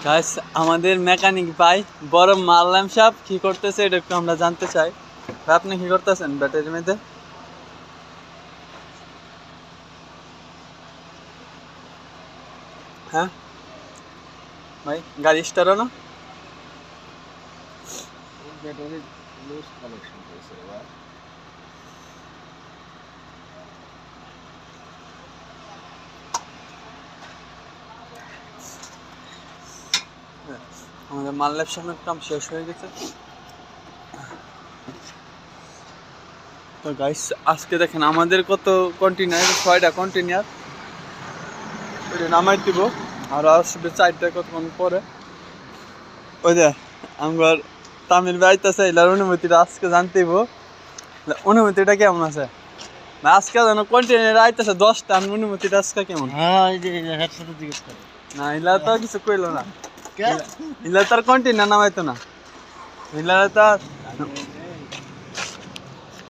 Guys আমাদের mechanic ভাই বড় মারলাম সাহেব কি করতেছে এটা একটু আমরা জানতে চাই। ভাই আপনি কি করতেছেন ব্যাটারির মধ্যে? হ্যাঁ ভাই গাড়ি স্টার্ট না? ব্যাটারি লুজ কানেকশন হয়েছে এবার। আমাদের মারলাম সাহেবের কাম শেষ হয়ে গেছে। তো গাইস আজকে দেখেন আমাদের কত কন্টেনার, 6টা কন্টেনার ওইটা নামাই দিব আর আসবে 4টা কতক্ষণ পরে। ওই যে আমার তামিল ভাইতেছে এলার অনুমতিটা আজকে জানতেইব। অনুমতিটা কেমন আছে না আজকে যেন কন্টেনার আইতেছে 10টা, আমি অনুমতিটা আজকে কেমন? হ্যাঁ এই যে হেডফোনে জিজ্ঞেস করে না ইলা তো কিছু কইলো না, কে ইলা তার কন্টেনার নামাইতো না, ইলা তার